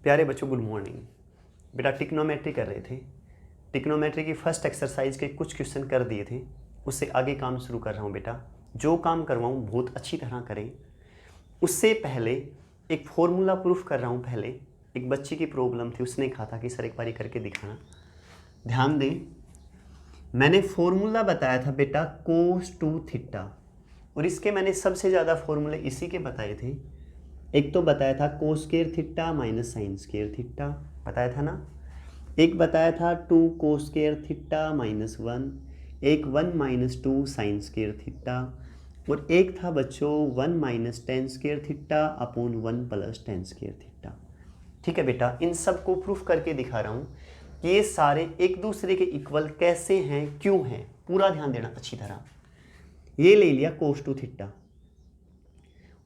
प्यारे बच्चों good morning. बेटा टिक्नोमेट्री कर रहे थे। टिक्नोमेट्री की फर्स्ट एक्सरसाइज के कुछ क्वेश्चन कर दिए थे, उससे आगे काम शुरू कर रहा हूँ। बेटा जो काम करवाऊँ बहुत अच्छी तरह करें। उससे पहले एक फॉर्मूला प्रूफ कर रहा हूँ। पहले एक बच्ची की प्रॉब्लम थी, उसने कहा था कि सर एक बारी करके दिखाना। ध्यान दें, मैंने फॉर्मूला बताया था बेटा कोस टू थीटा, और इसके मैंने सबसे ज़्यादा फॉर्मूले इसी के बताए थे। एक तो बताया था कोस square theta minus sine square theta, बताया था ना। एक बताया था 2 कोस स्क्वायर थीटा माइनस 1, एक 1 माइनस 2 साइन स्क्वायर थीटा, और एक था बच्चों 1 minus tan square theta upon 1 plus tan square theta. ठीक है बेटा, इन सब को प्रूफ करके दिखा रहा हूँ कि ये सारे एक दूसरे के इक्वल कैसे हैं, क्यों हैं। पूरा ध्यान देना अच्छी तरह। ये ले लिया कोस टू थीटा,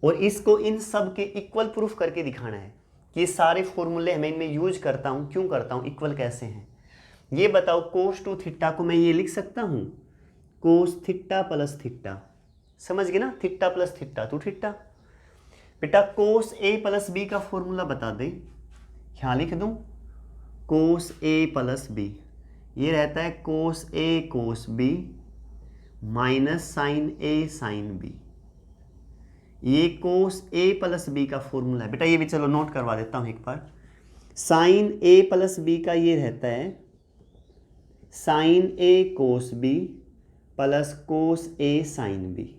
और इसको इन सब के इक्वल प्रूफ करके दिखाना है कि ये सारे फॉर्मूले मैं इनमें यूज करता हूँ, क्यों करता हूँ, इक्वल कैसे हैं। ये बताओ, कोस टू थीटा को मैं ये लिख सकता हूँ कोस थीटा प्लस थीटा। समझ गए ना, theta plus theta two theta. बेटा कोस ए प्लस बी का फॉर्मूला बता दे, यहाँ लिख दूँ कोस ए प्लस बी। ये रहता है कोस A cos B minus sine A sine B. ये कोस ए प्लस बी का फॉर्मूला है बेटा, ये भी चलो नोट करवा देता हूँ एक बार। साइन ए प्लस बी का ये रहता है sign A cos B plus cos A sine B.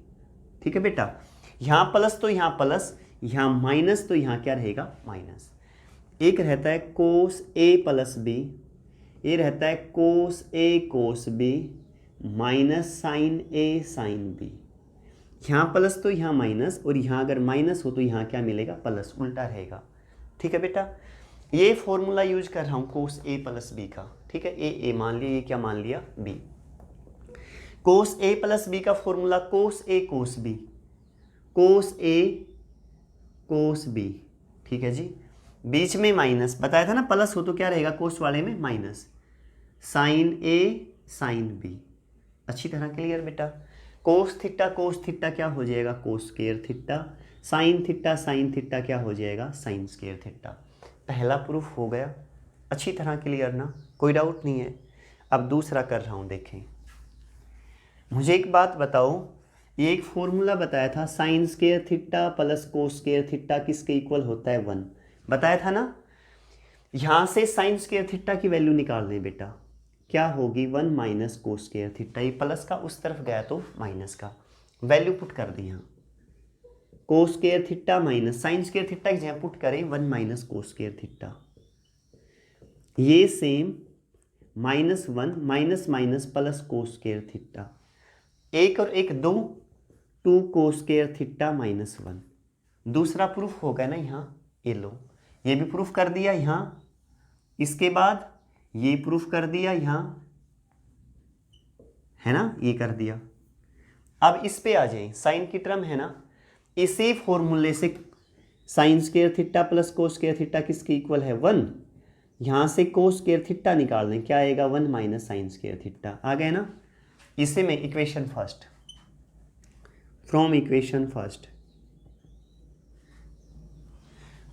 ठीक है बेटा, यहाँ प्लस तो यहाँ प्लस, यहाँ माइनस तो यहाँ क्या रहेगा माइनस। एक रहता है कोस ए प्लस बी, ये रहता है कोस A cos B minus sine A sine B. यहाँ प्लस तो यहाँ माइनस, और यहाँ अगर माइनस हो तो यहाँ क्या मिलेगा प्लस, उल्टा रहेगा। ठीक है बेटा, ये फॉर्मूला यूज कर रहा हूँ कोस ए प्लस बी का। ठीक है, ए मान लिया, ये क्या मान लिया B. Cos A plus B का formula cos A cos B, cos A cos B. ठीक है जी, बीच में माइनस, बताया था ना प्लस हो तो क्या रहेगा कोस वाले में minus, sine A sine B. अच्छी तरह क्लियर बेटा। कोस थीटा क्या हो जाएगा cos square theta, sine theta क्या हो जाएगा साइन स्क्वायर थीटा। पहला प्रूफ हो गया, अच्छी तरह क्लियर ना, कोई डाउट नहीं है। अब दूसरा कर रहा हूँ, देखें। मुझे एक बात बताओ, ये एक फॉर्मूला बताया था sign square theta plus cos square theta किसके इक्वल होता है 1, बताया था ना। यहाँ से साइन स्क्वायर थीटा की वैल्यू निकाल दें बेटा, क्या होगी 1 माइनस कोस स्क्वायर थीटा। ये प्लस का उस तरफ गया तो माइनस का, वैल्यू पुट कर दी यहाँ। कोस square theta minus sine square theta की जगह पुट करें 1 माइनस कोस स्क्वायर थीटा। ये same minus 1 minus minus plus cos square theta, एक और एक 2 2 कोस स्क्वायर थीटा माइनस 1। दूसरा प्रूफ हो गया ना यहाँ, ये लो, ये भी प्रूफ कर दिया यहाँ। इसके बाद ये प्रूफ कर दिया यहाँ, है ना, ये कर दिया। अब इस पे आ जाए, साइन की टर्म है ना, इसी फॉर्मूले से sign square theta plus cos square theta किसके इक्वल है 1। यहाँ से कोस स्क्वायर थीटा निकाल दें, क्या आएगा 1 माइनस साइन स्क्वायर थीटा। आ गए ना। इसे में equation first, from equation first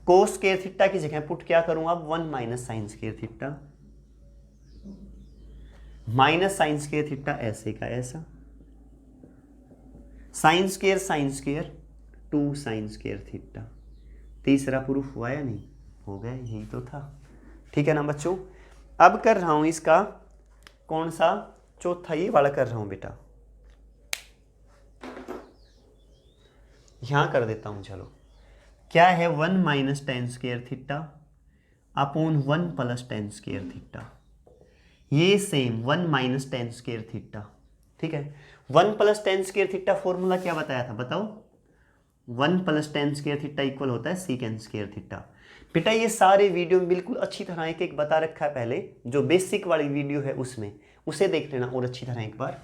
cos square theta की जगह पुट क्या करूंगा, 1 minus sine square theta minus sine square theta, ऐसे का ऐसा, sine square 2 sine square theta. तीसरा प्रूफ हुआ या नहीं, हो गया, यही तो था। ठीक है ना बच्चों। अब कर रहा हूं इसका कौन सा, चौथा, ये वाला कर रहा हूं बेटा, यहां कर देता हूं। चलो, क्या है 1 minus tan square theta upon 1 plus tan square theta. ये same 1 minus tan square theta. ठीक है, 1 plus tan square theta formula क्या बताया था बताओ, 1 plus tan square theta equal होता है सीकेंड स्क्वायर थीटा। बेटा ये सारे वीडियो में बिल्कुल अच्छी तरह एक एक बता रखा है पहले, जो बेसिक वाली वीडियो है उसमें, उसे देख लेना और अच्छी तरह एक बार।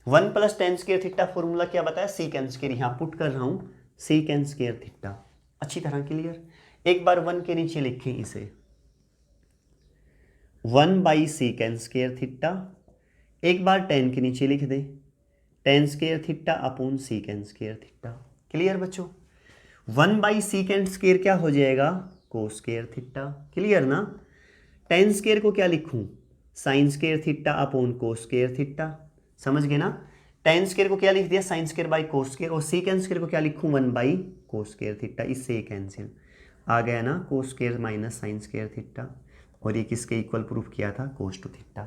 1 plus tan square theta formula क्या बताया, सीकेंड स्क्वायर, यहाँ पुट कर रहा हूँ सीकेंड स्क्वायर थीटा। अच्छी तरह क्लियर। एक बार 1 के नीचे लिखें इसे 1 बाई सीकेंड स्क्वायर थीटा, एक बार 10 के नीचे लिख दें ten square theta upon secant square theta. Clear बच्चों। 1 बाई सीकेंड स्क्वायर क्या हो जाएगा को स्क्वायर थीटा। क्लियर ना। टेन स्क्वायर को क्या लिखूं, sign square theta upon cos square theta. समझ गए ना। टेन स्क्वायर को क्या लिख दिया, साइन स्क्वायर बाई को स्क्वायर, और सेकंड स्क्वायर को क्या लिखूं, 1 बाई को स्क्वायर थीटा। इससे ये कैंसिल आ गया ना, को square minus sine square theta. और ये किसके इक्वल प्रूफ किया था, कोस टू थीटा।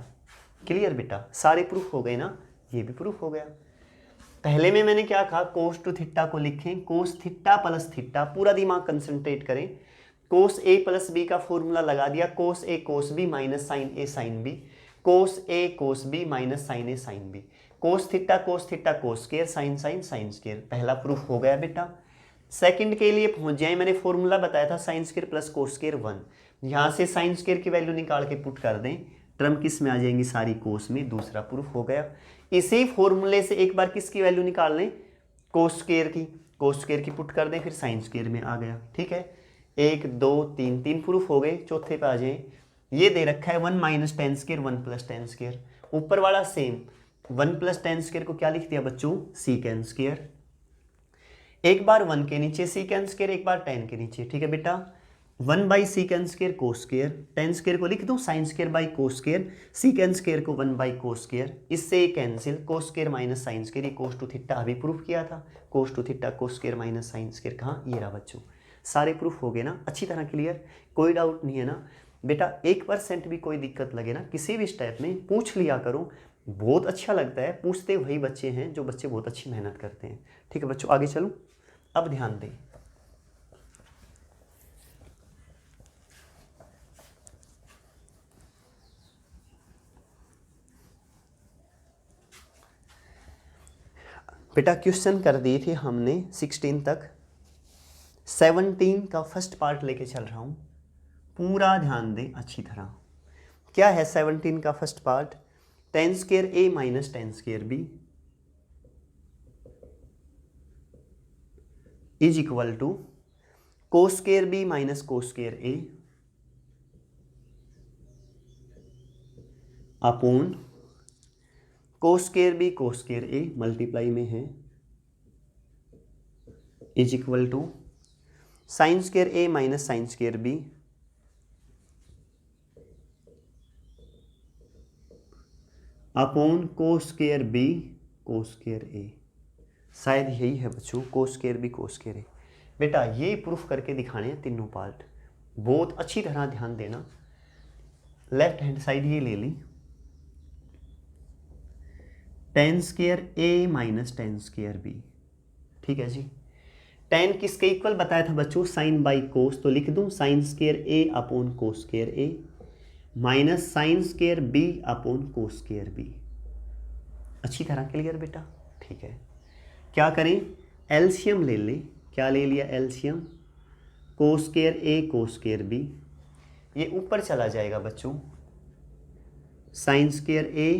क्लियर बेटा, सारे प्रूफ हो गए ना, ये भी प्रूफ हो गया। पहले में मैंने क्या कहा, कोस टू थीटा को लिखें कोस थीटा प्लस थीटा। पूरा दिमाग कंसंट्रेट करें। कोस ए प्लस बी का फॉर्मूला लगा दिया, cos A cos B minus sine A sine B, cos A cos B minus sine A sine B, cos theta cos square sine sine sine square. पहला proof हो गया बेटा। Second के लिए पहुंच जाए, मैंने फॉर्मूला बताया था sign square plus cos square 1। यहां से साइन स्क्वायर की वैल्यू निकाल के पुट कर दें, टर्म किस में आ जाएंगी, सारी कोस में। दूसरा प्रूफ हो गया। इसी फॉर्मूले से एक बार किसकी वैल्यू निकाल लें, कोस स्क्वायर की पुट कर दें, फिर साइन स्क्वायर में आ गया। ठीक है, 1 2 3 तीन प्रूफ हो गए। चौथे पे आ जाए, ये दे रखा है 1 minus tan square 1 plus tan square. ऊपर वाला सेम, 1 प्लस टेन स्क्वायर को क्या लिख दिया बच्चों, सीकेंड स्क्वायर। एक बार 1 के नीचे सीकेंड स्क्वायर, एक बार 10 के नीचे। ठीक है बेटा, 1 बाई सीकेंड स्क्वायर को स्क्वायर, टेन स्क्वायर को लिख दो साइन स्क्वायर बाई को स्क्वायर, सीकेंड स्क्वायर को 1 बाई को स्क्वायर। इससे cancel, cos square minus sine square, ये कोस टू थीटा अभी प्रूफ किया था। कोस टू थीटा को स्क्वायर माइनस साइन स्क्वायर कहाँ, ये रहा बच्चों। सारे प्रूफ हो गए ना, अच्छी तरह क्लियर, कोई डाउट नहीं है ना बेटा। 1% भी कोई दिक्कत लगे ना किसी भी स्टेप में, पूछ लिया करो। बहुत अच्छा लगता है, पूछते वही बच्चे हैं जो बच्चे बहुत अच्छी मेहनत करते हैं। ठीक है बच्चों, आगे चलूँ। अब ध्यान दें, बेटा क्वेश्चन कर दिए थे हमने 16 तक। 17 का फर्स्ट पार्ट लेके चल रहा हूँ, पूरा ध्यान दें अच्छी तरह। क्या है 17 का first part, tan square A minus tan square B is equal to cos square B minus cos square A upon cos square B cos square A multiply में है is equal to sine square A minus sine square B upon cos square B cos square A. शायद यही है बच्चों, cos square B cos square A. बेटा ये proof करके दिखाने हैं तीनों पार्ट, बहुत अच्छी तरह ध्यान देना। लेफ्ट हैंड साइड ये ले ली, ten square A minus tan square B. ठीक है जी, टेन किसके इक्वल बताया था बच्चों, साइन बाई कोस, तो लिख दूं sine square A upon cos square A minus sine square B upon cos square B. अच्छी तरह क्लियर बेटा। ठीक है, क्या करें, एलसीएम ले लें। क्या ले लिया, एलसीएम, को square A cos square B, ये ऊपर चला जाएगा बच्चों, sine square A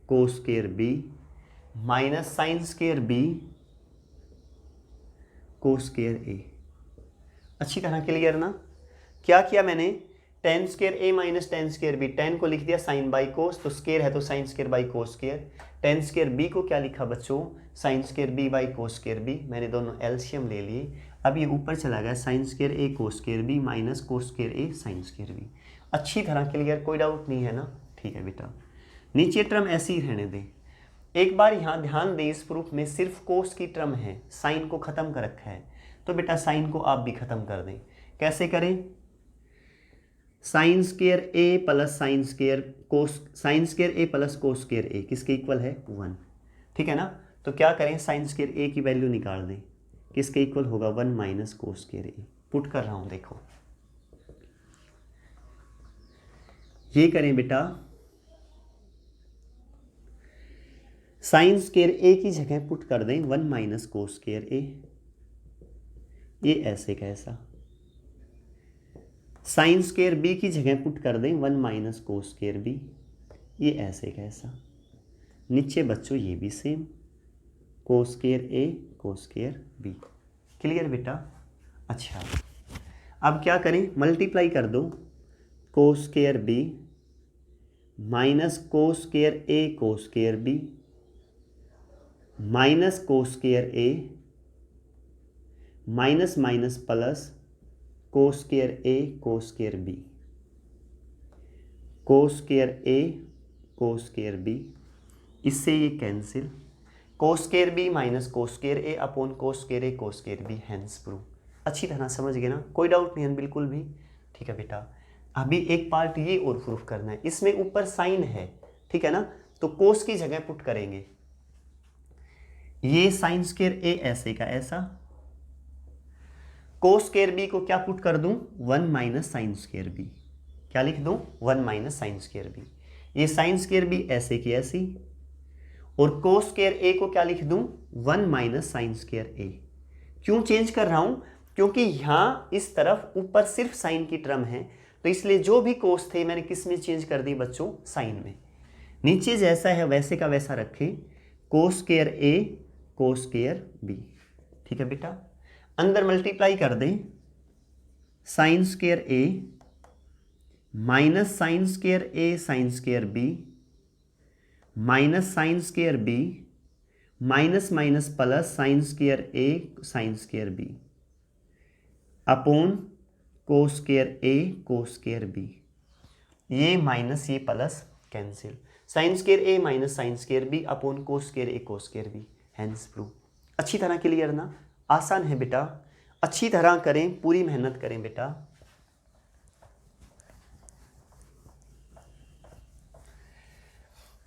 cos square B minus sine square B cos square A. अच्छी तरह क्लियर ना। क्या किया मैंने, tan square A minus tan square B, tan को लिख दिया साइन बाई कोस, तो स्क्वायर है तो sine square by cos square. Tan square B को क्या लिखा बच्चों, sine square B by cos square B. मैंने दोनों एलसीएम ले लिए। अब ये ऊपर चला गया, sine square A cos square B minus cos square A sine square B. अच्छी तरह क्लियर, कोई डाउट नहीं है ना। ठीक है बेटा, नीचे टर्म ऐसी ही रहने दें। एक बार यहाँ ध्यान दें, इस प्रूफ में सिर्फ कोस की टर्म है, साइन को ख़त्म कर रखा है, तो बेटा साइन को आप भी ख़त्म कर दें। कैसे करें, sine square A plus sine square cos, sine square A plus cos square A किसके इक्वल है, 1। ठीक है ना। तो क्या करें, साइन स्क्वायर ए की वैल्यू निकाल दें, किसके इक्वल होगा, 1 माइनस कोस स्क्वायर ए। पुट कर रहा हूं, देखो ये करें बेटा, साइन स्क्वायर ए की जगह पुट कर दें 1 माइनस कोस स्क्वायर ए, ये ऐसे कैसा। साइन स्क्वायर बी की जगह पुट कर दें 1 माइनस कोस स्क्वायर बी, ये ऐसे कैसा। नीचे बच्चों ये भी same, cos square A cos square B. Clear बेटा। अच्छा, अब क्या करें, मल्टीप्लाई कर दो, cos square B minus cos square A cos square B minus cos square A minus minus plus cos square A cos square B, cos square A cos square B, इससे ये cancel, cos square B minus cos square A upon cos square A cos square B, hence prove. अच्छी तरह समझ गए ना, कोई doubt नहीं है बिल्कुल भी। ठीक है बेटा, अभी एक पार्ट ये और प्रूफ करना है, इसमें ऊपर साइन है, ठीक है ना, तो कोस की जगह पुट करेंगे, ये साइन स्क्वायर ए ऐसे का ऐसा, कोस स्क्वायर बी को क्या पुट कर दूं, 1 माइनस साइन स्क्वायर बी, क्या लिख दूं, 1 माइनस साइन स्क्वायर बी, ये साइन स्क्वायर बी ऐसे की ऐसी, और कोस स्क्वायर ए को क्या लिख दूं, 1 माइनस साइन स्क्वायर ए। क्यों चेंज कर रहा हूं, क्योंकि यहां इस तरफ ऊपर सिर्फ साइन की टर्म है, तो इसलिए जो भी कोस थे मैंने किस में चेंज कर दी बच्चों, साइन में। नीचे जैसा है वैसे का वैसा रखें, cos square A cos square B. ठीक है बेटा, अंदर मल्टीप्लाई कर दें, sine square A minus sine square A sine square B minus sine square B minus minus plus sine square A sine square B upon cos square A cos square B, ये minus ये plus cancel, sine square A minus sine square B upon cos square A cos square B, hence prove. अच्छी तरह clear ना, आसान है बेटा, अच्छी तरह करें, पूरी मेहनत करें बेटा।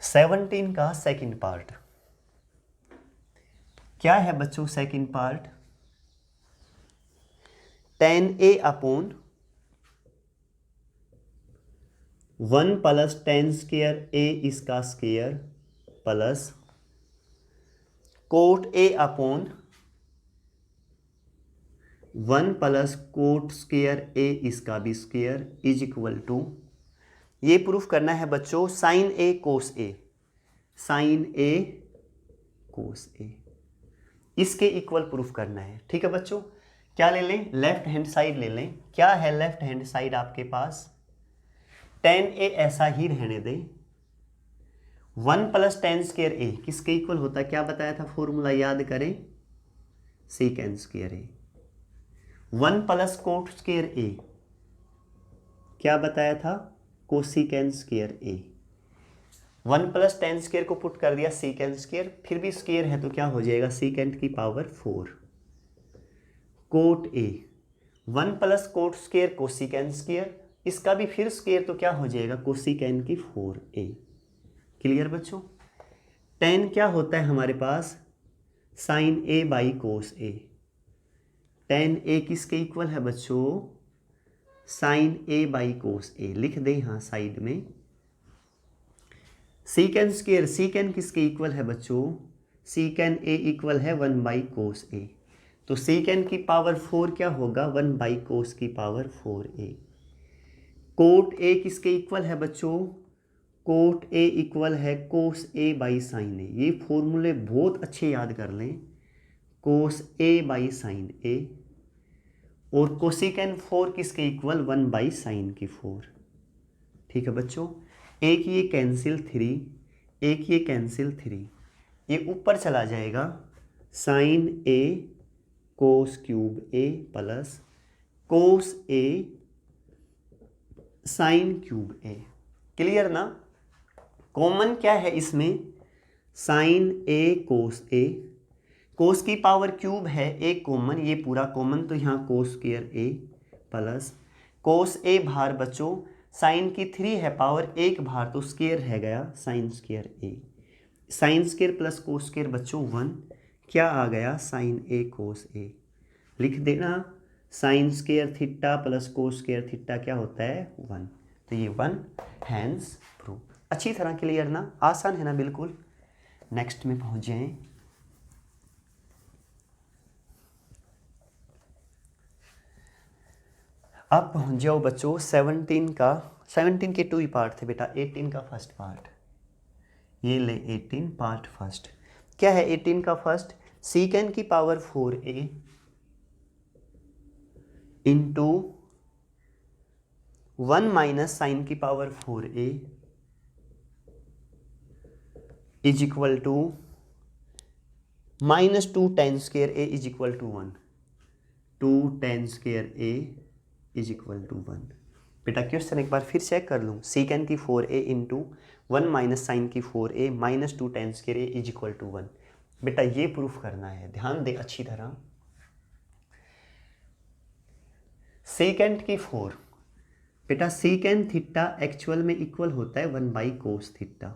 सेवनटीन का सेकंड पार्ट क्या है बच्चों, second part tan a upon 1 plus tan square a इसका square plus coat a upon 1 plus cot square a इसका भी स्क्वायर इज इक्वल टू, ये प्रूफ करना है बच्चों, sign A cos A, sign A cos ए, इसके इक्वल प्रूफ करना है। ठीक है बच्चों, क्या ले लें, लेफ्ट हैंड साइड ले लें। क्या है लेफ्ट हैंड साइड आपके पास, tan ए ऐसा ही रहने दें, 1 प्लस tan स्क्वायर ए किसके इक्वल होता है, क्या बताया था फॉर्मूला याद करें, सीकेंड स्क्वायर ए, 1 प्लस कोट स्क्वायर ए क्या बताया था, कोसिकेंड स्क्वायर ए, 1 प्लस tan स्क्वायर को पुट कर दिया सीकेंड स्क्वायर, फिर भी स्क्वायर है तो क्या हो जाएगा, सीकेंड की power 4, coat A 1 plus cot square cosecant square, इसका भी फिर स्क्वायर तो क्या हो जाएगा, कोसिकेंड की 4a। क्लियर बच्चों, tan क्या होता है हमारे पास, sine A by cos A, tan A किसके इक्वल है बच्चों, साइन ए बाई कोस ए, लिख दें यहाँ साइड में। सीकेंड स्क्वायर, सीकेंड किसके इक्वल है बच्चों, सीकेंड ए इक्वल है 1 बाई कोस ए, तो सीकेंड की पावर 4 क्या होगा, 1 बाई कोस की पावर 4a। कोट ए किसके इक्वल है बच्चों, कोट ए इक्वल है कोस ए बाई साइन ए, ये फॉर्मूले बहुत अच्छे याद कर लें, कोस ए बाई साइन ए, और कोसिकेंड 4 किसके इक्वल, 1 बाई साइन की 4। ठीक है बच्चों, एक ये कैंसिल 3, एक ये कैंसिल 3, ये ऊपर चला जाएगा, sign A cos cube A plus cos A sine cube A. Clear ना, कॉमन क्या है इसमें, साइन ए कोस ए, कोस की पावर क्यूब है, एक कॉमन, ये पूरा कॉमन, तो यहाँ कोस स्क्वायर ए प्लस कोस ए बाहर बच्चों, साइन की 3 है पावर, एक बाहर तो स्क्वायर रह गया, sine square A, sine square plus cos square बच्चों 1, क्या आ गया, साइन ए कोस ए, लिख देना, sign square theta plus cos square theta क्या होता है, 1, तो ये 1, हैंस प्रूव। अच्छी तरह क्लियर ना, आसान है ना बिल्कुल। नेक्स्ट में पहुंच जाएं, अब पहुंच जाओ बच्चों 17 का, 17 के 2 ही पार्ट थे बेटा, 18 का फर्स्ट पार्ट, ये ले 18 पार्ट फर्स्ट। क्या है 18 का फर्स्ट, सीकेंड की power 4a into 1 minus sine की power 4a is equal to -2 tan square a is equal to 1, 2 tan square a is equal to 1। बेटा क्वेश्चन एक बार फिर चेक कर लूँ, सीकेंड की 4a इंटू 1 माइनस साइन की 4a minus 2 tan square a is equal to 1। बेटा ये proof करना है, ध्यान दे अच्छी तरह। सीकेंड की 4, बेटा सीकेंड थीटा एक्चुअल में इक्वल होता है 1 बाई कोस थीटा,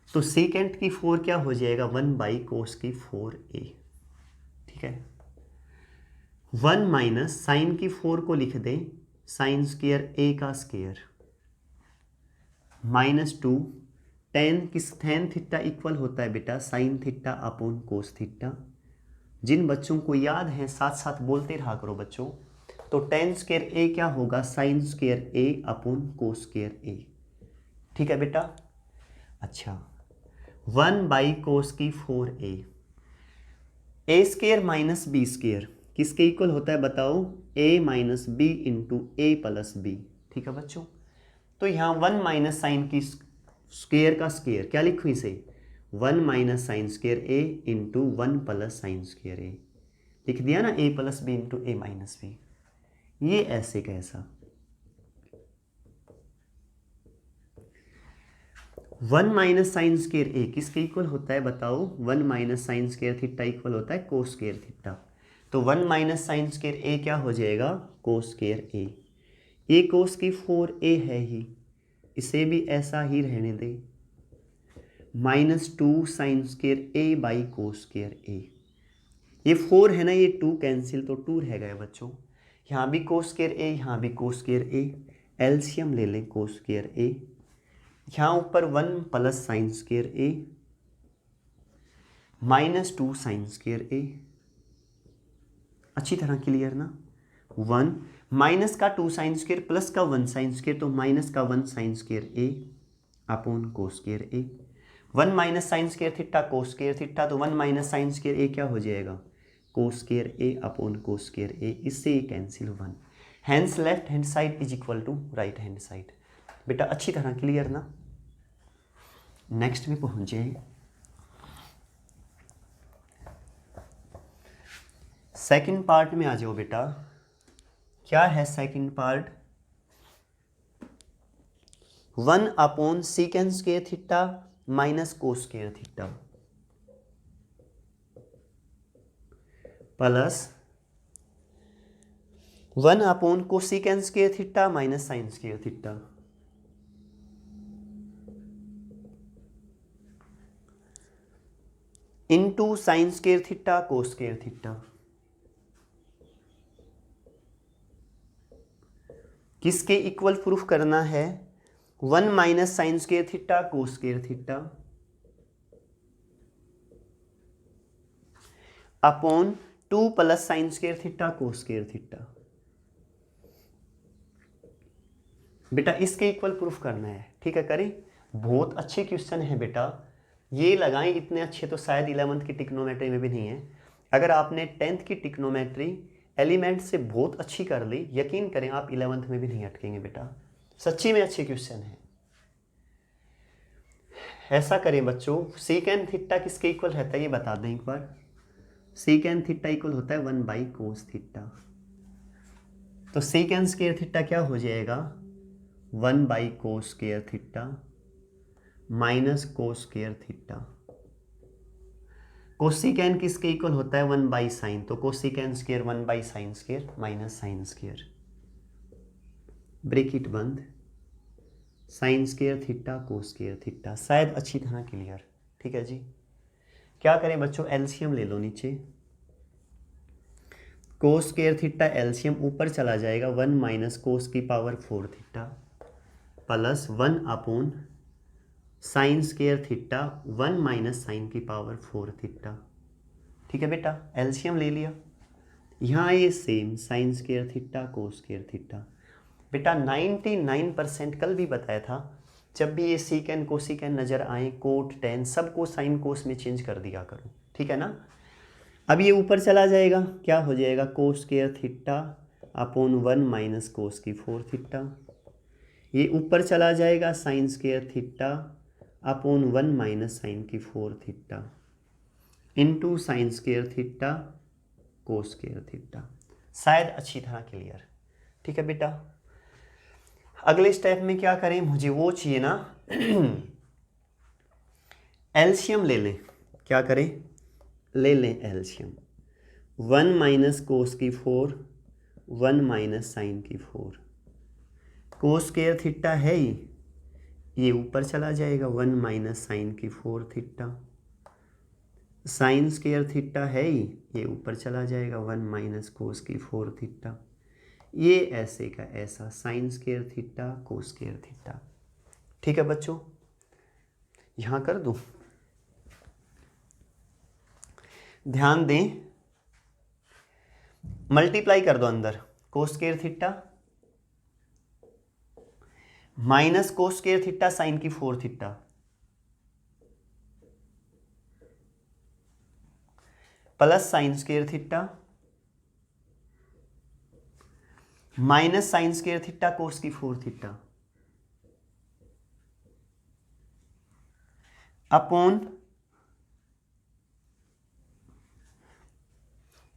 तो सीकेंड की 4 क्या हो जाएगा 1 बाई कोस की 4a, ठीक है। 1 माइनस साइन की 4 को लिख दें साइन स्क्वायर a का square minus 2 tan theta equal होता है बेटा sine theta upon cos theta. जिन बच्चों को याद है साथ साथ बोलते रहा करो बच्चों। तो टेन स्क्वायर a क्या होगा sign square a upon cos square a, ठीक है बेटा। अच्छा 1 बाई कोस की 4a, a square minus B square किसके इक्वल होता है बताओ, a minus B into A plus B, ठीक है बच्चों। तो यहाँ 1 माइनस साइन की स्क्वायर का स्क्वायर क्या लिखूँ इसे, 1 minus sine square a into 1 plus sine square a, लिख दिया ना, a plus B into A minus B. ये ऐसे कैसा, 1 माइनस साइन स्क्वायर a किसके इक्वल होता है बताओ, 1 minus sine square theta equal होता है कोस स्क्वायर थीटा। तो 1 माइनस साइन स्क्वायर a क्या हो जाएगा कोस स्क्वायर a कोस की 4a है ही, इसे भी ऐसा ही रहने दे, minus 2 sine square a by cos square a। ये 4 है ना, ये 2 कैंसिल तो 2 रह गए बच्चों। यहाँ भी कोस स्क्वायर a, यहाँ भी कोस स्क्वायर a, एलसीएम ले लें कोस स्क्वायर a। यहाँ ऊपर 1 plus sine square a minus 2 sine square a, अच्छी तरह क्लियर ना। 1 माइनस का 2 साइन स्क्वायर प्लस का 1 साइन स्क्वायर, तो माइनस का 1 sine square a upon cos square a। 1 minus sine square theta cos square theta, तो 1 माइनस साइन स्क्वायर a क्या हो जाएगा cos square a upon cos square a, इससे ये cancel 1। Hence left hand side is equal to right hand side. बेटा अच्छी तरह clear ना। नेक्स्ट में पहुंचे, सेकंड पार्ट में आ जाओ बेटा। क्या है second part, 1 upon secant square theta minus cos square theta plus 1 upon cosecant square theta minus sine square theta, into sine square theta cos square theta. किसके इक्वल प्रूफ करना है, 1 minus sine square theta cos square theta upon 2 plus sine square theta cos square theta. बेटा इसके equal proof करना है, ठीक है करें। बहुत अच्छे क्वेश्चन है बेटा, ये लगाएं इतने अच्छे तो शायद 11th की टिक्नोमेट्री में भी नहीं है। अगर आपने 10th की टिक्नोमेट्री एलिमेंट से बहुत अच्छी कर ली, यकीन करें आप 11th में भी नहीं अटकेंगे बेटा, सच्ची में अच्छे क्वेश्चन है। ऐसा करें बच्चों, सीकेंड थीटा किसके इक्वल रहता है ये बता दें एक बार। सीकेंड थीटा इक्वल होता है 1 बाई कोस थीटा, तो सीकेंड स्क्वायर थीटा क्या हो जाएगा 1 by cos square theta minus cos square theta. Cosecant किसके इक्वल होता है 1 बाई साइन, तो cosecant square 1 by sine square minus sine square, bracket बंद, sine square theta cos square theta. शायद अच्छी तरह क्लियर, ठीक है जी। क्या करें बच्चों, एलसीएम ले लो नीचे, कोस स्क्वायर थीटा एलसीएम ऊपर चला जाएगा 1 माइनस कोस की power 4 theta plus 1 upon sine square theta 1 minus sine की पावर 4 थीटा, ठीक है बेटा। एलसीएम ले लिया, यहाँ ये same sine square theta cos square theta. बेटा 99% कल भी बताया था, जब भी ये सीकेंड कोसिकेंड नज़र आए कोट टेन सबको साइन कोस में चेंज कर दिया करो, ठीक है ना। अब ये ऊपर चला जाएगा, क्या हो जाएगा cos square theta upon 1 minus cos की 4 थीटा। ये ऊपर चला जाएगा sine square theta upon 1 minus sine की 4 theta into sine square theta cos square theta. शायद अच्छी तरह क्लियर। ठीक है बेटा। अगले स्टेप में क्या करें, मुझे वो चाहिए ना एलसीएम ले लें। क्या करें, ले लें एलसीएम। 1 माइनस कोस की 4, 1 माइनस साइन की 4। कोस स्क्वायर थीटा है ही, ये ऊपर चला जाएगा 1 माइनस साइन की 4 थीटा। साइन स्क्वायर थीटा है ही, ये ऊपर चला जाएगा 1 माइनस कोस की 4 थीटा। ये ऐसे का ऐसा sine square theta cos square theta. ठीक है बच्चों, यहां कर दूं, ध्यान दें, मल्टीप्लाई कर दो अंदर, कोस square theta minus cos square theta sign की 4 theta plus sine square theta minus sine square theta कोस की 4 थीटा अपॉन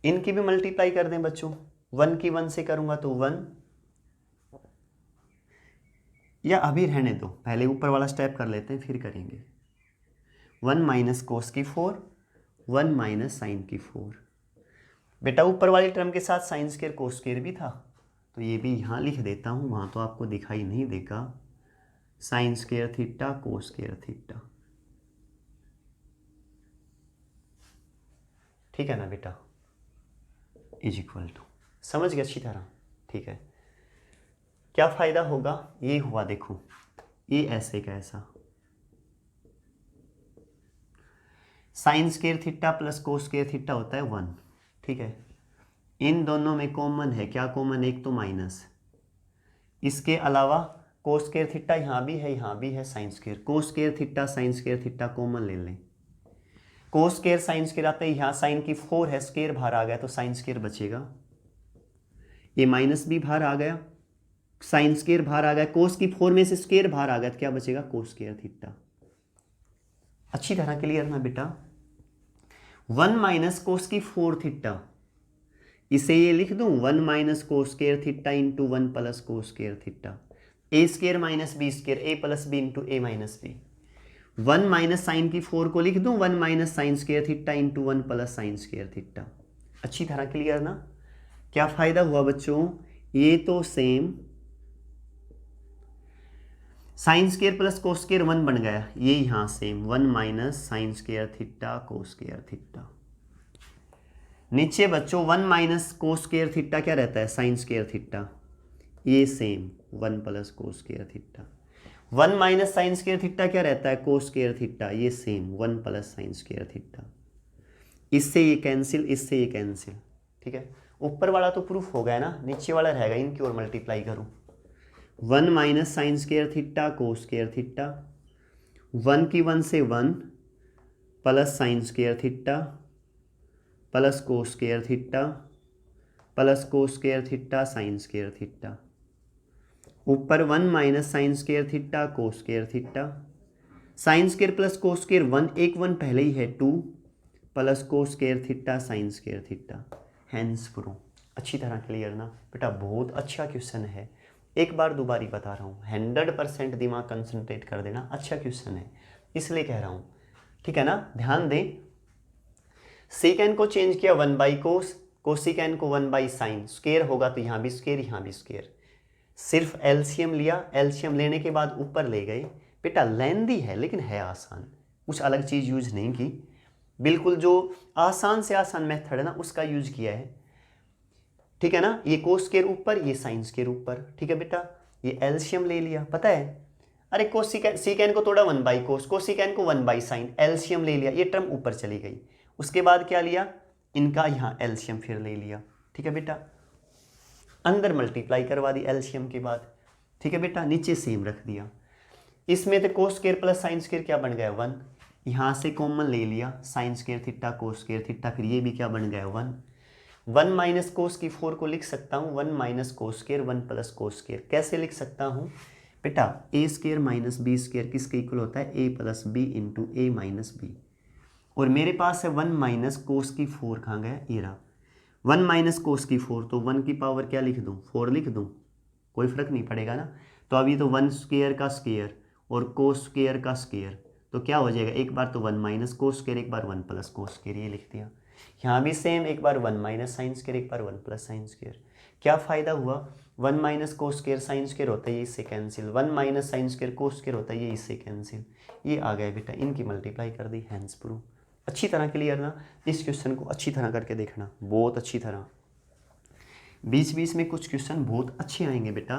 इनकी भी मल्टीप्लाई कर दें बच्चों। 1 की 1 से करूंगा तो 1, या अभी रहने दो, पहले ऊपर वाला स्टेप कर लेते हैं फिर करेंगे। 1 माइनस कोस की 4, 1 माइनस साइन की 4। बेटा ऊपर वाली टर्म के साथ साइन स्क्वायर कोस स्क्वायर भी था, तो ये भी यहाँ लिख देता हूँ, वहाँ तो आपको दिखाई नहीं देगा। Sign square theta cos square theta, ठीक है ना बेटा, इज इक्वल टू, समझ गए अच्छी तरह। ठीक है, क्या फायदा होगा, ये हुआ देखो, ये ऐसे का ऐसा sine square theta plus cos square theta होता है 1। ठीक है, इन दोनों में कॉमन है, क्या कॉमन, एक तो माइनस, इसके अलावा कोस स्क्वायर थीटा यहाँ भी है, यहाँ भी है साइन स्क्वायर, कोस square theta sine square theta common ले लें। कोस स्क्वायर साइन स्क्वायर आता है, यहाँ साइन की 4 है, स्क्वायर बाहर आ गया तो साइन स्क्वायर बचेगा, ये माइनस भी बाहर आ गया, साइन स्क्वायर बाहर आ गया, कोस की 4 में से स्क्वायर बाहर आ गया तो क्या बचेगा, कोस स्क्वायर थीटा। अच्छी तरह क्लियर ना बेटा। 1 माइनस कोस की 4 थीटा, इसे ये लिख दूं 1 minus cos square theta into 1 plus cos square theta, A square minus B square, A plus B into A minus B. 1 minus sine की 4 को लिख दूं 1 minus sine square theta into 1 plus sine square theta. अच्छी तरह clear ना। क्या फायदा हुआ बच्चों, ये तो same sine square plus cos square 1 बन गया, ये यहां same 1 minus sine square theta cos square theta. नीचे बच्चों 1 माइनस कोस स्क्वायर थीटा क्या रहता है, साइन स्क्वायर थीटा, ये same 1 plus cos square theta. 1 minus sine square theta क्या रहता है, कोस स्क्वायर थीटा, ये same 1 plus sine square theta. इससे ये कैंसिल, इससे ये कैंसिल। ठीक है, ऊपर वाला तो प्रूफ हो गया ना, नीचे वाला रहेगा, इनकी ओर मल्टीप्लाई करूं। 1 minus sine square theta cos square theta, 1 की 1 से 1 plus sine square theta plus cos square theta plus cos square theta sine square theta, ऊपर 1 minus sine square theta cos square theta, sine square plus cos square 1, एक 1 पहले ही है 2 plus cos square theta sine square theta, hence proof. अच्छी तरह clear ना बेटा, बहुत अच्छा क्वेश्चन है, एक बार दोबारा बता रहा हूँ, 100% दिमाग कंसंट्रेट कर देना, अच्छा क्वेश्चन है इसलिए कह रहा हूँ। ठीक है ना, ध्यान दें, सेकेंड को चेंज किया 1 बाई कोस, कोसिकेन को 1 बाई साइन, स्क्वायर होगा तो यहाँ भी स्क्वायर यहाँ भी स्क्वायर, सिर्फ एलसीएम लिया, एलसीएम लेने के बाद ऊपर ले गए। बेटा लेंदी है लेकिन है आसान, कुछ अलग चीज़ यूज नहीं की, बिल्कुल जो आसान से आसान मेथड है ना उसका यूज किया है। ठीक है ना, ये कोस स्क्वायर ऊपर, ये साइन स्क्वायर ऊपर। ठीक है बेटा, ये एलसीएम ले लिया, पता है, अरे कोसिकेन सीकेन को तोड़ा 1 बाई कोस, कोसिकेन को 1 बाई साइन, एलसीएम ले लिया, ये टर्म ऊपर चली गई। उसके बाद क्या लिया, इनका यहाँ एलसीएम फिर ले लिया। ठीक है बेटा, अंदर मल्टीप्लाई करवा दी एलसीएम के बाद। ठीक है बेटा, नीचे सेम रख दिया। इसमें तो कोस स्क्वायर प्लस साइन स्क्वायर क्या बन गया 1, यहाँ से कॉमन ले लिया, sign square theta cos square theta, फिर ये भी क्या बन गया 1। 1 माइनस कोस की 4 को लिख सकता हूँ 1 minus cos square 1 plus cos square. कैसे लिख सकता हूँ बेटा, ए स्क्वायर माइनस बी स्क्वायर किसके इक्वल होता है, ए plus B into A minus B. और मेरे पास है 1 माइनस कोस की 4, कहाँ गया, ये रहा, 1 माइनस कोस की 4, तो 1 की पावर क्या लिख दूँ, 4 लिख दूँ, कोई फर्क नहीं पड़ेगा ना। तो अब ये तो 1 स्क्वायर का स्क्वायर और कोस स्क्वायर का स्क्वायर, तो क्या हो जाएगा, एक बार तो 1 माइनस कोस स्क्वायर, एक बार 1 प्लस कोस स्क्वायर, ये लिख दिया। यहाँ भी सेम, एक बार 1 माइनस साइन स्क्वायर, एक बार 1 प्लस साइन स्क्वायर। क्या फ़ायदा हुआ, 1 minus cos square sine square होता है, ये इससे cancel, 1 minus sine square cos square होता है, ये इससे कैंसिल, ये आ गया बेटा, इनकी मल्टीप्लाई कर दी, हैंस प्रूफ। अच्छी तरह क्लियर ना, इस क्वेश्चन को अच्छी तरह करके देखना, बहुत अच्छी तरह। बीच बीच में कुछ क्वेश्चन बहुत अच्छे आएंगे बेटा,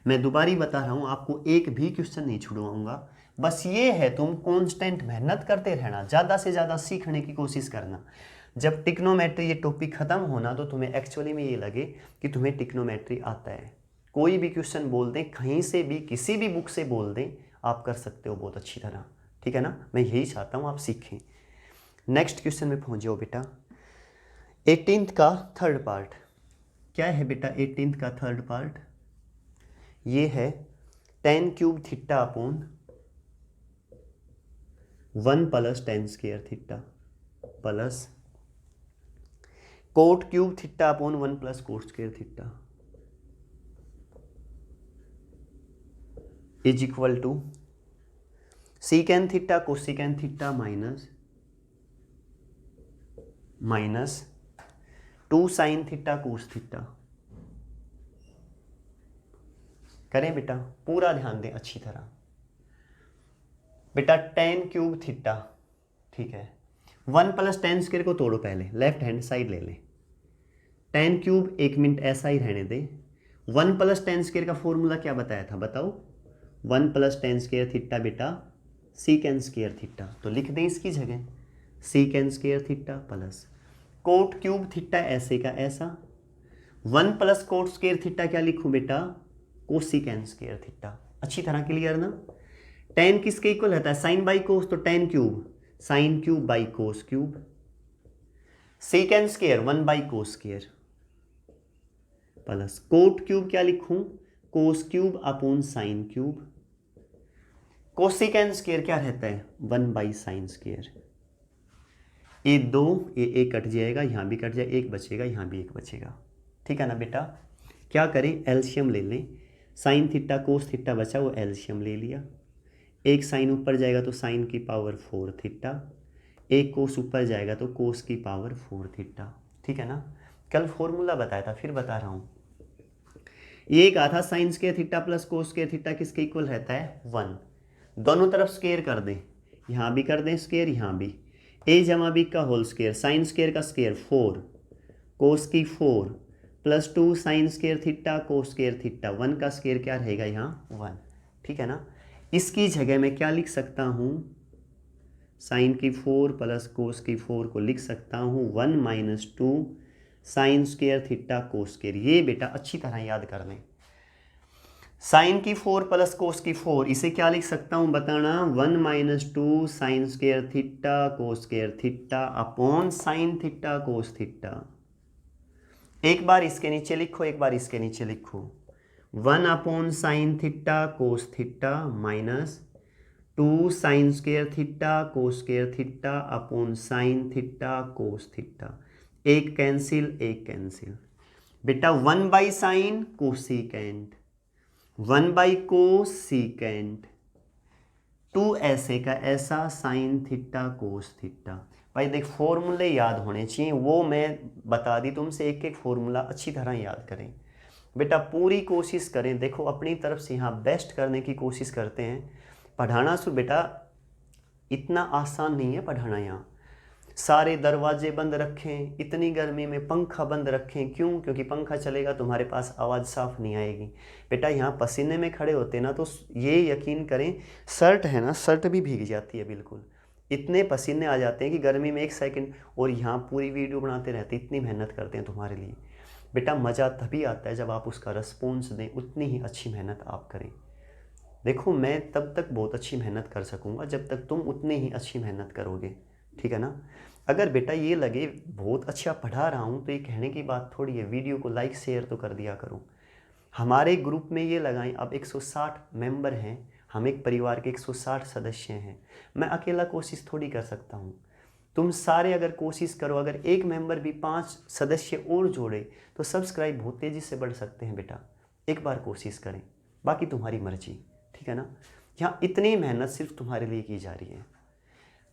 मैं दोबारा बता रहा हूँ, आपको एक भी क्वेश्चन नहीं छुड़वाऊंगा। बस ये है, तुम कांस्टेंट मेहनत करते रहना, ज़्यादा से ज़्यादा सीखने की कोशिश करना। जब टिक्नोमेट्री ये टॉपिक ख़त्म होना तो तुम्हें एक्चुअली में ये लगे कि तुम्हें टिक्नोमेट्री आता है। कोई भी क्वेश्चन बोल दें, कहीं से भी, किसी भी बुक से बोल दें, आप कर सकते हो बहुत अच्छी तरह, ठीक है ना। मैं यही चाहता हूँ आप सीखें। नेक्स्ट क्वेश्चन में पहुँच जाओ बेटा। 18th का थर्ड पार्ट क्या है बेटा, 18th का थर्ड पार्ट ये है tan cube theta upon 1 plus tan square theta plus cot cube theta upon 1 plus cot square theta is equal to sec theta cosec theta minus 2 sine theta cos theta. करें बेटा, पूरा ध्यान दें अच्छी तरह। बेटा tan क्यूब थीटा, ठीक है, 1 प्लस tan स्क्वायर को तोड़ो, पहले लेफ्ट हैंड साइड ले लें, tan क्यूब 1 मिनट ऐसा ही रहने दें। 1 प्लस tan स्क्वायर का फॉर्मूला क्या बताया था, बताओ, 1 प्लस tan स्क्वायर थीटा बेटा सीकेन स्क्वायर थीटा, तो लिख दें इसकी जगह sec square theta plus cot cube theta ऐसे का ऐसा, 1 प्लस कोट स्क्वायर थीटा क्या लिखूं बेटा, कोसिकेन स्क्वायर थीटा। अच्छी तरह क्लियर ना। tan किसके इक्वल रहता है, साइन बाई कोस, तो tan cube sine cube by cos cube, sec square 1 by cos square plus cot cube क्या लिखूं, cos cube upon sine cube, cosec square क्या रहता है 1 बाई साइन स्क्वायर। ये 2 ये 1 कट जाएगा, यहाँ भी कट जाएगा, 1 बचेगा, यहाँ भी 1 बचेगा, ठीक है ना बेटा। क्या करें, एलसीएम ले लें, साइन थीटा कोस थीटा बचा, वो एलसीएम ले लिया, 1 साइन ऊपर जाएगा तो साइन की पावर 4 थीटा, 1 कोस ऊपर जाएगा तो कोस की पावर 4 थीटा, ठीक है ना। कल फॉर्मूला बताया था, फिर बता रहा हूँ। ये कहा था sign square theta plus cos square theta किसके इक्वल रहता है 1, दोनों तरफ स्क्वायर कर दें, यहाँ भी कर दें स्क्वायर, यहाँ भी, a जमा b का होल स्क्वायर, साइन स्क्वायर का स्क्वायर 4 कोस की 4 plus 2 sine square theta cos square theta, 1 का स्क्वायर क्या रहेगा यहाँ 1, ठीक है ना। इसकी जगह मैं क्या लिख सकता हूँ, साइन की 4 प्लस कोस की 4 को लिख सकता हूँ 1 minus 2 sine square theta cos square. ये बेटा अच्छी तरह याद कर लें, साइन की 4 प्लस कोस की 4, इसे क्या लिख सकता हूँ बताना, 1 minus 2 sine square theta cos square theta upon sine theta cos theta. एक बार इसके नीचे लिखो, एक बार इसके नीचे लिखो, 1 upon sign theta cos theta minus 2 sine square theta cos square theta upon sine theta cos theta. एक कैंसिल, एक कैंसिल बेटा, 1 by sign cosecant, 1 by cos secant, 2 ऐसे का ऐसा साइन थीटा कोस थीटा। भाई देख, फॉर्मूले याद होने चाहिए, वो मैं बता दी तुमसे, एक एक फॉर्मूला अच्छी तरह याद करें बेटा, पूरी कोशिश करें। देखो अपनी तरफ से यहाँ बेस्ट करने की कोशिश करते हैं। पढ़ाना सो बेटा इतना आसान नहीं है पढ़ाना, यहाँ सारे दरवाजे बंद रखें, इतनी गर्मी में पंखा बंद रखें, क्यों, क्योंकि पंखा चलेगा तुम्हारे पास आवाज़ साफ नहीं आएगी बेटा। यहाँ पसीने में खड़े होते ना, तो ये यकीन करें, शर्ट है ना, शर्ट भी भीग जाती है, बिल्कुल इतने पसीने आ जाते हैं कि गर्मी में 1 सेकंड, और यहाँ पूरी वीडियो बनाते रहते, इतनी मेहनत करते हैं तुम्हारे लिए बेटा। मज़ा तभी आता है जब आप उसका रिस्पॉन्स दें, उतनी ही अच्छी मेहनत आप करें। देखो मैं तब तक बहुत अच्छी मेहनत कर सकूँगा जब तक तुम उतनी ही अच्छी मेहनत करोगे, ठीक है ना। अगर बेटा ये लगे बहुत अच्छा पढ़ा रहा हूँ तो ये कहने की बात थोड़ी है, वीडियो को लाइक शेयर तो कर दिया करो। हमारे ग्रुप में ये लगाएं, अब 160 मेंबर हैं, हम एक परिवार के 160 सदस्य हैं, मैं अकेला कोशिश थोड़ी कर सकता हूँ। तुम सारे अगर कोशिश करो, अगर एक मेंबर भी 5 सदस्य और जोड़े तो सब्सक्राइब बहुत तेज़ी से बढ़ सकते हैं बेटा। एक बार कोशिश करें, बाकी तुम्हारी मर्जी, ठीक है ना। यहाँ इतनी मेहनत सिर्फ तुम्हारे लिए की जा रही है।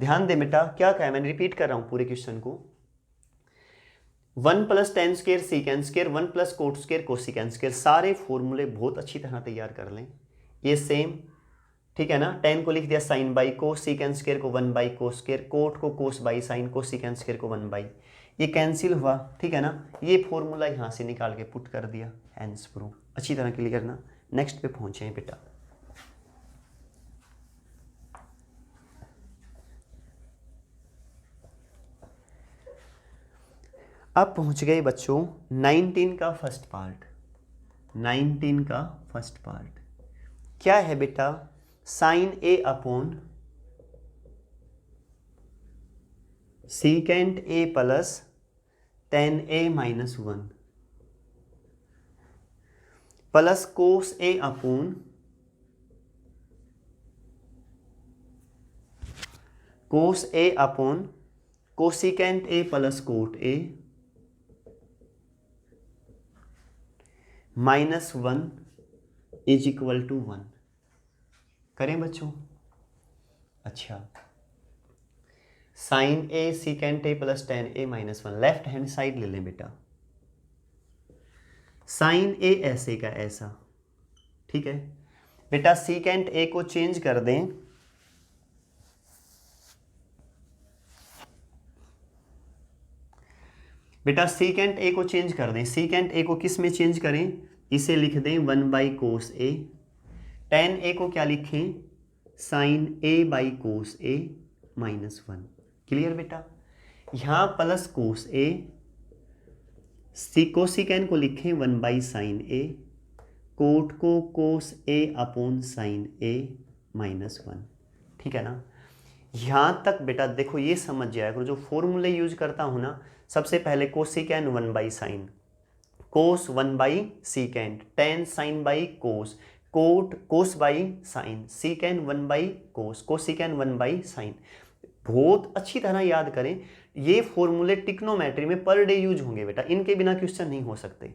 ध्यान दे बेटा, क्या कहा है, मैंने रिपीट कर रहा हूँ पूरे क्वेश्चन को। 1 + tan square secant square 1 + coat square cosecant square, सारे फॉर्मूले बहुत अच्छी तरह तैयार कर लें। ये सेम, ठीक है ना। tan को लिख दिया sine by cos, secant square को 1 बाई कोस स्क्वायर, कोट को cos by sine, cosecant square को 1 बाई, ये कैंसिल हुआ, ठीक है ना। ये फॉर्मूला यहाँ से निकाल के पुट कर दिया, हैंस प्रूव। अच्छी तरह क्लियर ना। नेक्स्ट पे पहुंचे हैं बेटा। अब पहुंच गए बच्चों 19 का फर्स्ट पार्ट। 19 का फर्स्ट पार्ट क्या है बेटा, sine A upon secant A plus tan a - 1 plus cos A upon cos A upon cosecant A plus cot A -1 = 1। करें बच्चों। अच्छा, sine A secant A plus tan a - 1, left hand side ले लें बेटा। Sine A ऐसे का ऐसा, ठीक है बेटा। सीकेंट ए को चेंज कर दें, बेटा सीकेंट ए को चेंज कर दें। सीकेंट ए को किस में चेंज करें, इसे लिख दें 1 बाई कोस ए। tan ए को क्या लिखें, sine A by cos A -1। Clear बेटा। यहाँ प्लस कोस ए, कोसिकेंट को लिखें 1 बाई साइन ए, कोट को कोस ए अपॉन साइन ए -1, ठीक है ना। यहाँ तक बेटा देखो ये समझ जाया करो, जो फॉर्मूले यूज करता हूँ ना, सबसे पहले cosecant 1 by sine, cos 1 by secant, tan sine by cos, cot cos by sine, secant 1 by cos, cosecant 1 by sine. बहुत अच्छी तरह याद करें, ये फॉर्मूले टिक्नोमेट्री में पर डे यूज होंगे बेटा, इनके बिना क्वेश्चन नहीं हो सकते।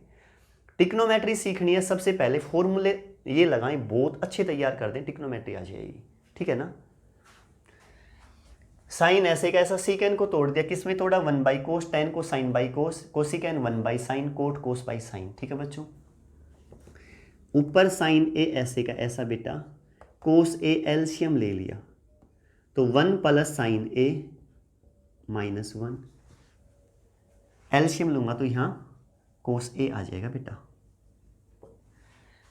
टिक्नोमेट्री सीखनी है, सबसे पहले फॉर्मूले ये लगाएं, बहुत अच्छे तैयार कर दें, टिक्नोमेट्री आ जाएगी, ठीक है ना। साइन ऐसे का ऐसा, सीकेंट को तोड़ दिया, किस में तोड़ा, 1 बाई कोस, tan को sine by cos, cosecant 1 by sine, cot cos by sine, ठीक है बच्चों। ऊपर साइन ए ऐसे का ऐसा बेटा, कोस ए एलसीएम ले लिया तो 1 प्लस साइन ए -1, एलसीएम लूंगा तो यहाँ कोस ए आ जाएगा बेटा।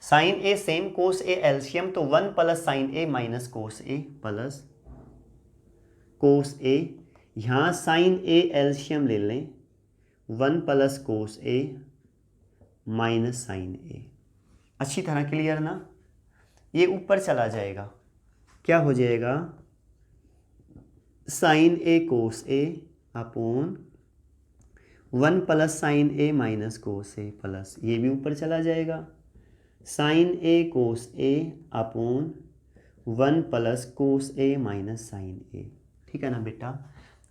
Sine A same, cos A LCM, तो 1 plus sine A minus cos A plus cos A, यहाँ साइन ए एलसीएम ले लें, 1 plus cos A minus sine A. अच्छी तरह क्लियर ना। ये ऊपर चला जाएगा, क्या हो जाएगा, sign A cos A upon 1 plus sine A minus cos A plus, ये भी ऊपर चला जाएगा, sign A cos A upon 1 plus cos A minus sine ए, ठीक है ना बेटा।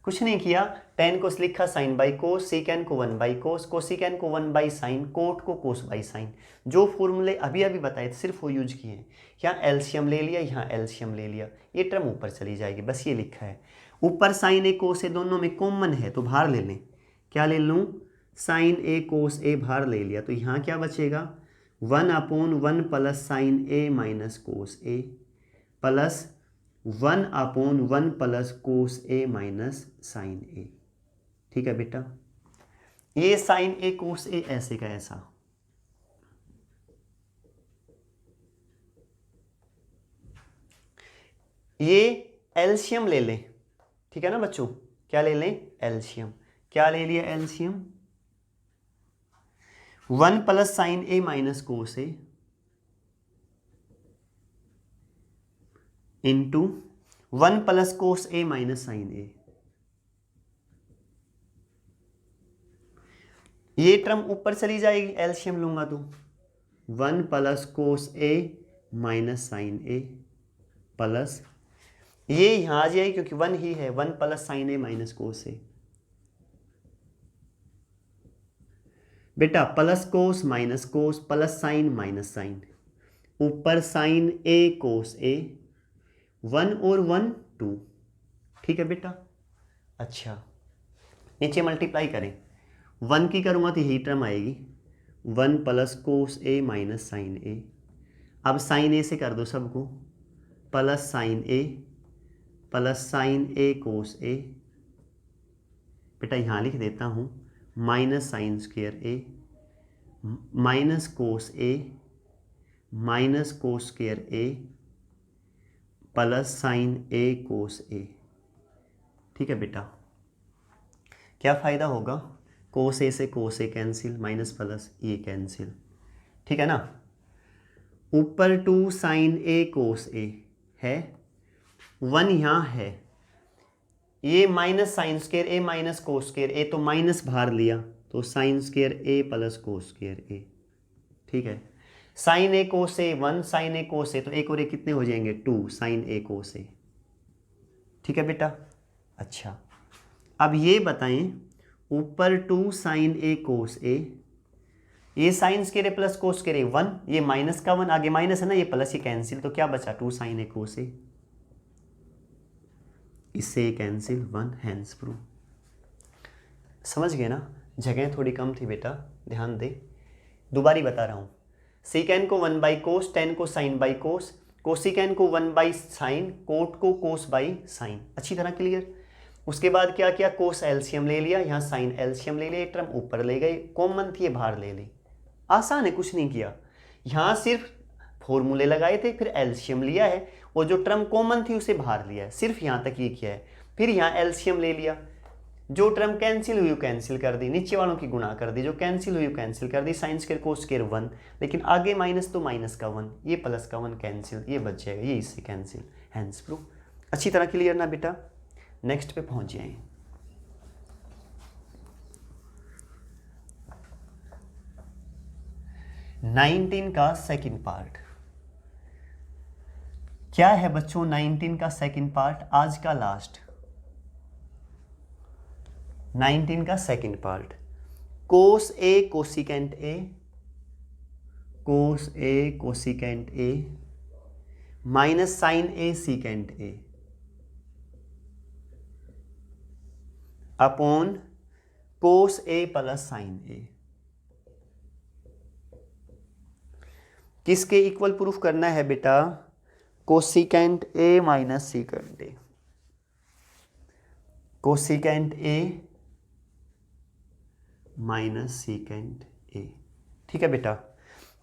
कुछ नहीं किया, tan को लिखा साइन बाई कोस, सीकेंट को 1 बाई कोस, कोसिकेंट को 1 बाई साइन, कोट को कोस बाई साइन। जो फॉर्मूले अभी अभी बताए थे सिर्फ वो यूज किए हैं। यहाँ एलसीएम ले लिया, यहाँ एलसीएम ले लिया, ये टर्म ऊपर चली जाएगी, बस ये लिखा है। ऊपर साइन ए कोस ए दोनों में कॉमन है तो बाहर ले लें, क्या ले लूँ, साइन ए कोस ए बाहर ले लिया तो यहाँ क्या बचेगा, 1 upon 1 plus sine A minus cos A plus 1 upon 1 plus cos A minus sine ए, ठीक है बेटा। ये साइन ए कोस ए ऐसे का ऐसा, ये एलसीएम ले लें, ठीक है ना बच्चों। क्या ले लें, एलसीएम। क्या ले लिया, LCM, 1 plus sine A minus cos A into 1 plus cos A minus sine A. ये टर्म ऊपर चली जाएगी, एलसीएम लूंगा तो 1 plus cos A minus sine A plus ये यहाँ आ जाएगी क्योंकि 1 ही है, 1 plus sine A minus cos A. बेटा plus cos minus cos plus sine minus sine, ऊपर साइन ए कोस ए, 1 और 1 2। ठीक है बेटा। अच्छा नीचे मल्टीप्लाई करें, 1 की करूँगा तो यही टर्म आएगी, 1 plus cos A minus sine ए। अब साइन ए से कर दो सबको, plus sine A cos A. बेटा यहाँ लिख देता हूँ minus sine square A minus cos square A plus sine A cos ए। ठीक है बेटा, क्या फ़ायदा होगा, कोस ए से कोस ए कैंसिल, माइनस प्लस ये कैंसिल। ठीक है ना। ऊपर 2 साइन ए कोस ए है, 1 यहाँ है, ये minus sine square A minus cos square ए, तो माइनस बाहर लिया तो sine square A plus cos square A. ठीक है। Sign A cos A 1, sign A cos ए, तो एक और एक कितने हो जाएंगे 2 साइन ए कोस ए। ठीक है बेटा। अच्छा अब ये बताएं, ऊपर 2 साइन ए कोस ए, ये sign square A plus cos square ए 1, ये माइनस का 1, आगे माइनस है ना, ये प्लस, ये कैंसिल, तो क्या बचा 2 साइन ए कोस ए, इससे कैंसिल 1 हैंस प्रूव। समझ गए ना, जगह थोड़ी कम थी बेटा, ध्यान दे। दोबारा बता रहा हूँ, सीकैन को 1 बाई कोस, टेन को साइन बाई कोस, कोसिकैन को 1 बाई साइन, कोट को कोस बाई साइन। अच्छी तरह क्लियर। उसके बाद क्या किया, कोस एलसीएम ले लिया, यहाँ साइन एलसीएम ले लिया, एक टर्म ऊपर ले गई, कॉमन थी ये बाहर ले ली। आसान है, कुछ नहीं किया, यहाँ सिर्फ फॉर्मूले लगाए थे, फिर एलसीएम लिया है, और जो टर्म कॉमन थी उसे बाहर लिया है, सिर्फ यहाँ तक ये किया है। फिर यहाँ एलसीएम ले लिया, जो टर्म कैंसिल हुई कैंसिल कर दी, नीचे वालों की गुणा कर दी, जो कैंसिल हुई कैंसिल कर दी, साइन स्क्वायर कोस स्क्वायर 1, लेकिन आगे माइनस तो माइनस का 1, ये प्लस का 1 कैंसिल, ये बच जाएगा, ये इससे कैंसिल, हैंस प्रूफ। अच्छी तरह क्लियर ना बेटा। नेक्स्ट पे पहुंच जाए। नाइनटीन का सेकंड पार्ट क्या है बच्चों, 19 का सेकंड पार्ट, आज का लास्ट। 19 का second part, cos A cosecant A, cos A cosecant A minus sine A secant A upon cos A plus sine A. किसके इक्वल प्रूफ करना है बेटा, cosecant A minus secant A, cosecant A minus secant A. ठीक है बेटा,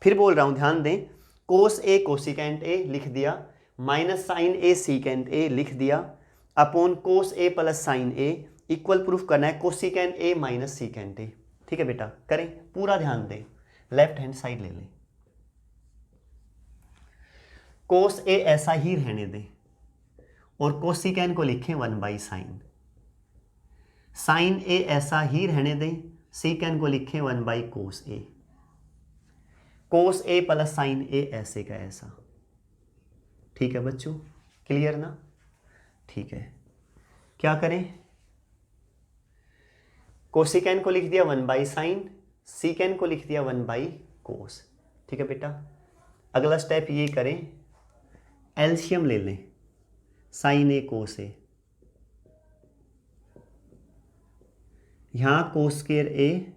फिर बोल रहा हूं ध्यान दें, कोस ए कोसिकेंट ए लिख दिया, minus sine A secant A लिख दिया, upon cos A plus sine A, equal proof करना है cosecant A minus secant A. ठीक है बेटा, करें, पूरा ध्यान दें, लेफ्ट हैंड साइड ले लें, कोस ए ऐसा ही रहने दें और कोसिकेंट को लिखें 1 बाई साइन, साइन ए ऐसा ही रहने दें, सीकेंट को लिखें 1 by cos A, cos A plus sine A ऐसे का ऐसा। ठीक है बच्चों, क्लियर ना। ठीक है, क्या करें, कोसिकेंट को लिख दिया 1 बाई साइन, सीकेंट को लिख दिया 1 बाई कोस। ठीक है बेटा, अगला स्टेप ये करें, एलसीएम ले लें, साइन ए कोस ए, यहां कोस square A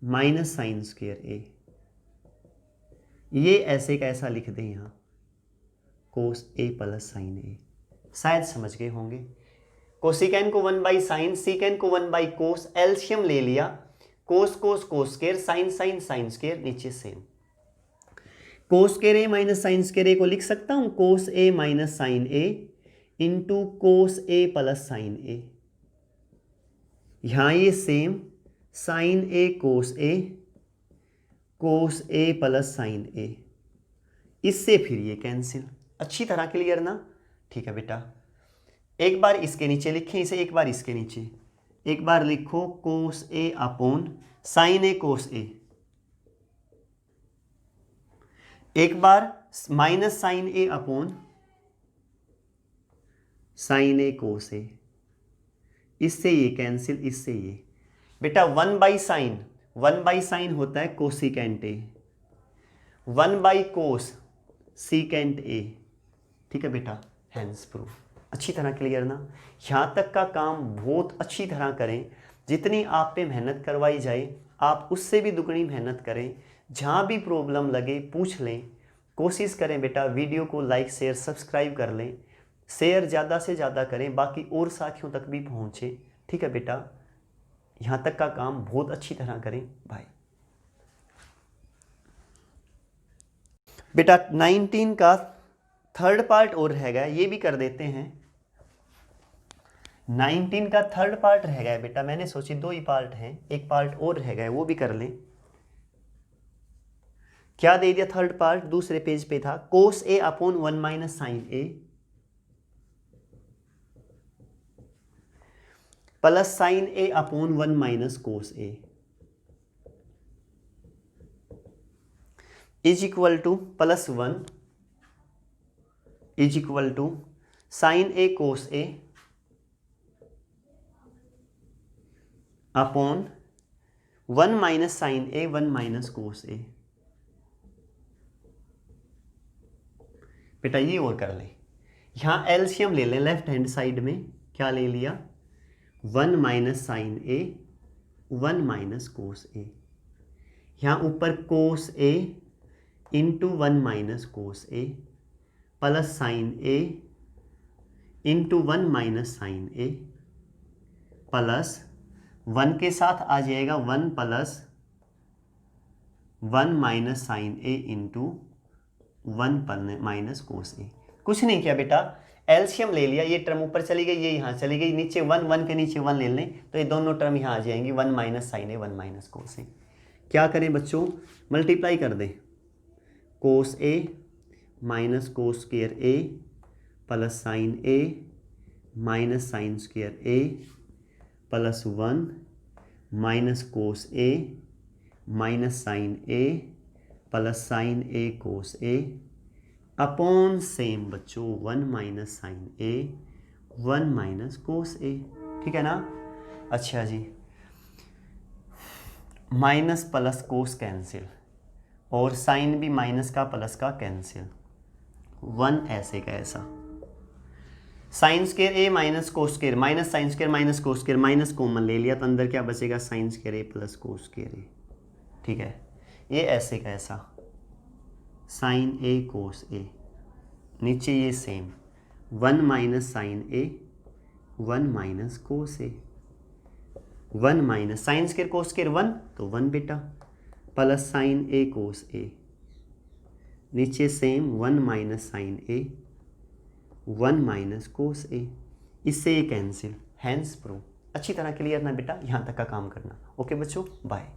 minus sine square ए, ये ऐसे का ऐसा लिख दें, यहां कोस ए प्लस साइन ए। शायद समझ गए होंगे। कोसिकेंट को 1 बाई साइन, सीकेंट को 1 बाई कोस, एलसीएम ले लिया, cos cos cos square, sine sine sine square, नीचे same. Cos square A minus sine square A को लिख सकता हूं cos A minus sine A into cos A plus sine A, यहां ये same, sine A cos A plus sine A, इससे फिर ये कैंसिल। अच्छी तरह क्लियर ना। ठीक है बेटा, एक बार इसके नीचे लिखें इसे, एक बार इसके नीचे, एक बार लिखो कोस A upon sine A cos ए, एक बार minus sine A upon sine A cos ए, इससे ये कैंसिल, इससे ये। बेटा 1/sin होता है cosecant A, 1/cos secant A. ठीक है बेटा, हैंस प्रूफ। अच्छी तरह क्लियर ना। यहाँ तक का काम बहुत अच्छी तरह करें, जितनी आप पे मेहनत करवाई जाए आप उससे भी दुगनी मेहनत करें। जहाँ भी प्रॉब्लम लगे पूछ लें, कोशिश करें बेटा वीडियो को लाइक शेयर सब्सक्राइब कर लें, शेयर ज़्यादा से ज़्यादा करें, बाकी और साथियों तक भी पहुँचे। ठीक है बेटा, यहाँ तक का काम बहुत अच्छी तरह करें भाई। बेटा 19 का थर्ड पार्ट और रह गया, ये भी कर देते हैं। 19 का थर्ड पार्ट रह गया बेटा, मैंने सोची 2 ही पार्ट हैं, एक पार्ट और रह गया, वो भी कर लें। क्या दे दिया थर्ड पार्ट, दूसरे पेज पे था, cos A upon 1 - sine A plus sine A upon 1 - cos A is equal to +1 is equal to sine A cos A upon 1 - sine A 1 - cos A. बेटा ये और कर ले, यहाँ एलसीएम ले लें लेफ्ट हैंड साइड में, क्या ले लिया 1 - साइन ए 1 - कोस ए, यहाँ ऊपर कोस A into 1 - cos A plus sine A into 1 - sine A plus 1 के साथ आ जाएगा 1 + 1 - साइन ए इंटू 1 - कोस ए। कुछ नहीं किया बेटा, एलसीएम ले लिया, ये टर्म ऊपर चली गई, ये यहाँ चली गई, नीचे 1 के नीचे 1 ले लें तो ये दोनों टर्म यहाँ आ जाएंगी, 1 - साइन ए 1 - कोस ए। क्या करें बच्चों, मल्टीप्लाई कर दें, कोस A minus cos square A plus sine A minus sine square A plus 1 minus cos A minus sine A plus sine A cos A upon same बच्चों 1 - sine A 1 - cos ए। ठीक है ना। अच्छा जी, माइनस प्लस कोस कैंसिल और sine भी minus का plus का कैंसिल, 1 ऐसे का ऐसा, sine square A minus cos square minus sine square minus cos square minus common ले लिया तो अंदर क्या बचेगा, sine square A plus cos square A. ठीक है, ये ऐसे का ऐसा, साइन ए कोस ए, नीचे ये same 1 - sine A 1 - cos A, 1 - sign square cos square 1 तो 1 बेटा प्लस साइन ए कोस ए, नीचे सेम 1 - साइन ए 1 - कोस ए, इससे ये कैंसिल, हैंस प्रूफ। अच्छी तरह क्लियर ना बेटा, यहाँ तक का काम करना। ओके बच्चों, बाय।